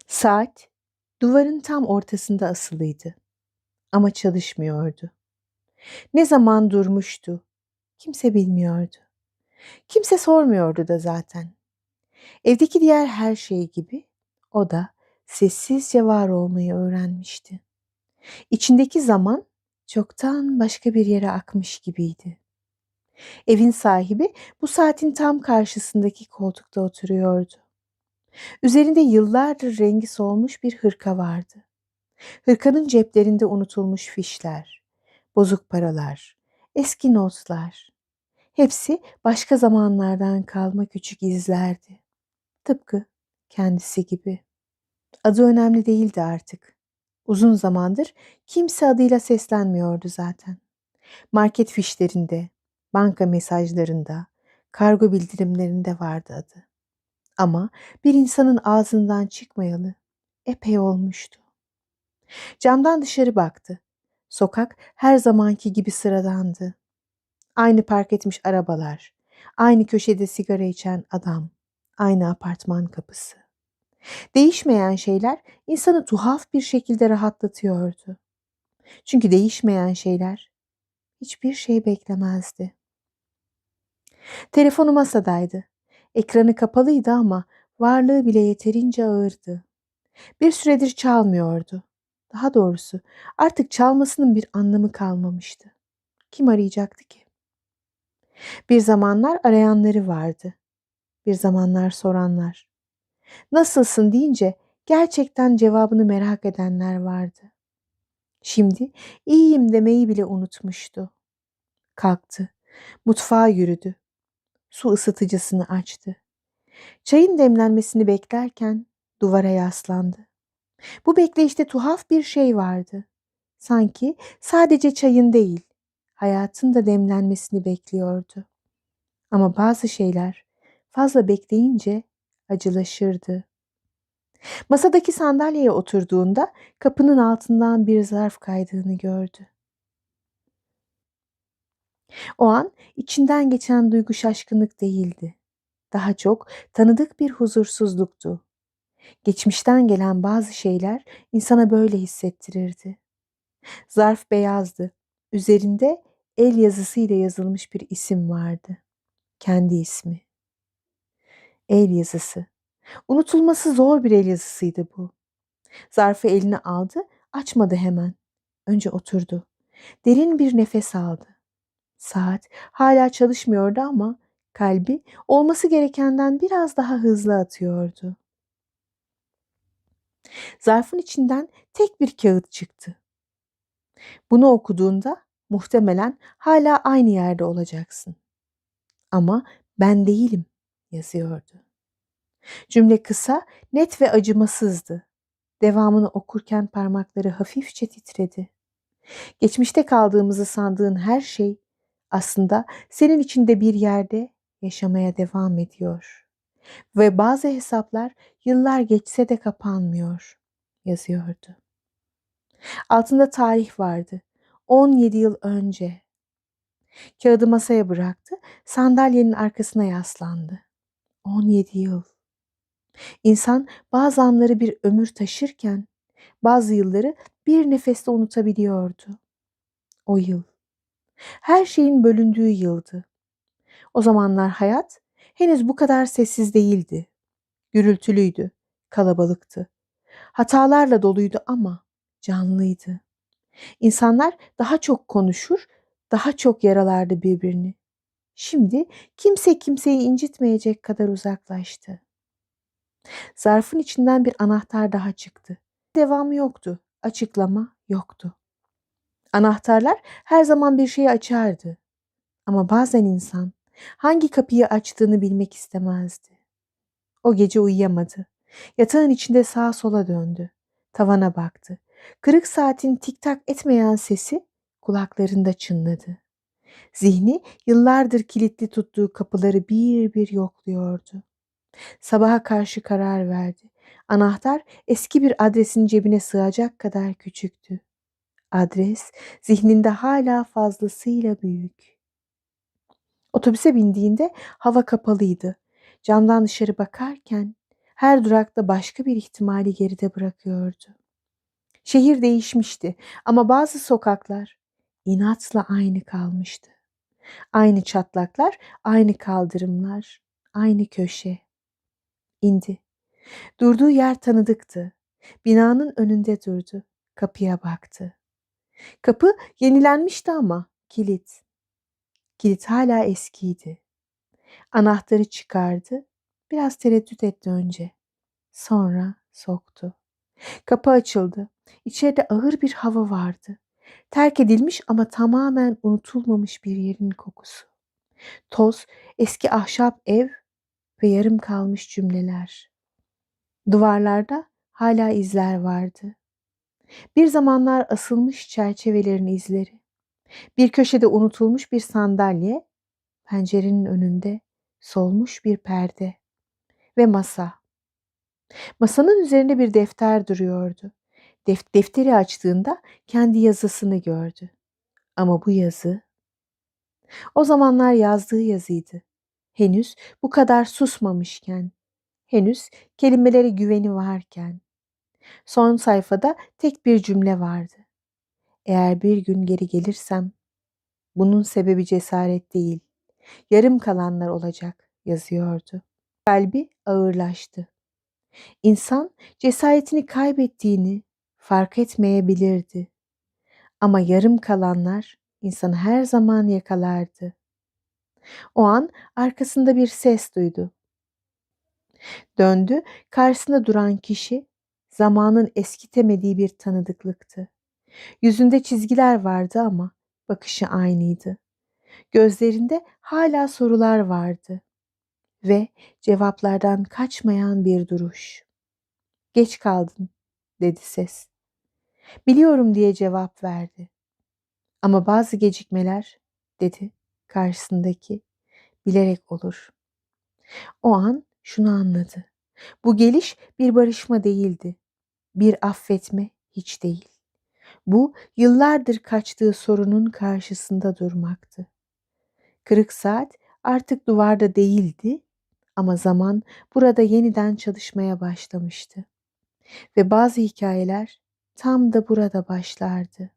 Saat duvarın tam ortasında asılıydı ama çalışmıyordu. Ne zaman durmuştu? Kimse bilmiyordu. Kimse sormuyordu da zaten. Evdeki diğer her şey gibi o da sessizce var olmayı öğrenmişti. İçindeki zaman çoktan başka bir yere akmış gibiydi. Evin sahibi bu saatin tam karşısındaki koltukta oturuyordu. Üzerinde yıllardır rengi solmuş bir hırka vardı. Hırkanın ceplerinde unutulmuş fişler, bozuk paralar, eski notlar. Hepsi başka zamanlardan kalma küçük izlerdi. Tıpkı kendisi gibi. Adı önemli değildi artık. Uzun zamandır kimse adıyla seslenmiyordu zaten. Market fişlerinde, banka mesajlarında, kargo bildirimlerinde vardı adı. Ama bir insanın ağzından çıkmayalı epey olmuştu. Camdan dışarı baktı. Sokak her zamanki gibi sıradandı. Aynı park etmiş arabalar, aynı köşede sigara içen adam, aynı apartman kapısı. Değişmeyen şeyler insanı tuhaf bir şekilde rahatlatıyordu. Çünkü değişmeyen şeyler hiçbir şey beklemezdi. Telefonu masadaydı. Ekranı kapalıydı ama varlığı bile yeterince ağırdı. Bir süredir çalmıyordu. Daha doğrusu artık çalmasının bir anlamı kalmamıştı. Kim arayacaktı ki? Bir zamanlar arayanları vardı. Bir zamanlar soranlar. Nasılsın deyince gerçekten cevabını merak edenler vardı. Şimdi iyiyim demeyi bile unutmuştu. Kalktı. Mutfağa yürüdü. Su ısıtıcısını açtı. Çayın demlenmesini beklerken duvara yaslandı. Bu bekleyişte tuhaf bir şey vardı. Sanki sadece çayın değil, hayatın da demlenmesini bekliyordu. Ama bazı şeyler fazla bekleyince acılaşırdı. Masadaki sandalyeye oturduğunda kapının altından bir zarf kaydığını gördü. O an içinden geçen duygu şaşkınlık değildi. Daha çok tanıdık bir huzursuzluktu. Geçmişten gelen bazı şeyler insana böyle hissettirirdi. Zarf beyazdı. Üzerinde el yazısıyla yazılmış bir isim vardı. Kendi ismi. El yazısı. Unutulması zor bir el yazısıydı bu. Zarfı eline aldı, açmadı hemen. Önce oturdu. Derin bir nefes aldı. Saat hala çalışmıyordu ama kalbi olması gerekenden biraz daha hızlı atıyordu. Zarfın içinden tek bir kağıt çıktı. Bunu okuduğunda muhtemelen hala aynı yerde olacaksın. Ama ben değilim yazıyordu. Cümle kısa, net ve acımasızdı. Devamını okurken parmakları hafifçe titredi. Geçmişte kaldığımızı sandığın her şey aslında senin içinde bir yerde yaşamaya devam ediyor. Ve bazı hesaplar yıllar geçse de kapanmıyor, yazıyordu. Altında tarih vardı. 17 yıl önce. Kağıdı masaya bıraktı, sandalyenin arkasına yaslandı. 17 yıl. İnsan bazı anları bir ömür taşırken bazı yılları bir nefeste unutabiliyordu. O yıl. Her şeyin bölündüğü yıldı. O zamanlar hayat henüz bu kadar sessiz değildi. Gürültülüydü, kalabalıktı. Hatalarla doluydu ama canlıydı. İnsanlar daha çok konuşur, daha çok yaralardı birbirini. Şimdi kimse kimseyi incitmeyecek kadar uzaklaştı. Zarfın içinden bir anahtar daha çıktı. Devamı yoktu, açıklama yoktu. Anahtarlar her zaman bir şeyi açardı. Ama bazen insan hangi kapıyı açtığını bilmek istemezdi. O gece uyuyamadı. Yatağın içinde sağa sola döndü. Tavana baktı. Kırık saatin tik tak etmeyen sesi kulaklarında çınladı. Zihni yıllardır kilitli tuttuğu kapıları bir bir yokluyordu. Sabaha karşı karar verdi. Anahtar eski bir adresin cebine sığacak kadar küçüktü. Adres zihninde hala fazlasıyla büyük. Otobüse bindiğinde hava kapalıydı. Camdan dışarı bakarken her durakta başka bir ihtimali geride bırakıyordu. Şehir değişmişti ama bazı sokaklar inatla aynı kalmıştı. Aynı çatlaklar, aynı kaldırımlar, aynı köşe. İndi. Durduğu yer tanıdıktı. Binanın önünde durdu. Kapıya baktı. Kapı yenilenmişti ama kilit. Kilit hala eskiydi. Anahtarı çıkardı. Biraz tereddüt etti önce. Sonra soktu. Kapı açıldı. İçeride ağır bir hava vardı. Terk edilmiş ama tamamen unutulmamış bir yerin kokusu. Toz, eski ahşap ev ve yarım kalmış cümleler. Duvarlarda hala izler vardı. Bir zamanlar asılmış çerçevelerin izleri. Bir köşede unutulmuş bir sandalye, pencerenin önünde solmuş bir perde ve masa. Masanın üzerinde bir defter duruyordu. Defteri açtığında kendi yazısını gördü. Ama bu yazı o zamanlar yazdığı yazıydı. Henüz bu kadar susmamışken, henüz kelimelere güveni varken. Son sayfada tek bir cümle vardı. Eğer bir gün geri gelirsem, bunun sebebi cesaret değil, yarım kalanlar olacak yazıyordu. Kalbi ağırlaştı. İnsan cesaretini kaybettiğini fark etmeyebilirdi. Ama yarım kalanlar insanı her zaman yakalardı. O an arkasında bir ses duydu. Döndü, karşısında duran kişi zamanın eskitemediği bir tanıdıklıktı. Yüzünde çizgiler vardı ama bakışı aynıydı. Gözlerinde hala sorular vardı ve cevaplardan kaçmayan bir duruş. "Geç kaldın," dedi ses. "Biliyorum," diye cevap verdi. "Ama bazı gecikmeler," dedi karşısındaki, "bilerek olur." O an şunu anladı. Bu geliş bir barışma değildi. Bir affetme hiç değil. Bu yıllardır kaçtığı sorunun karşısında durmaktı. Kırık saat artık duvarda değildi ama zaman burada yeniden çalışmaya başlamıştı. Ve bazı hikayeler tam da burada başlardı.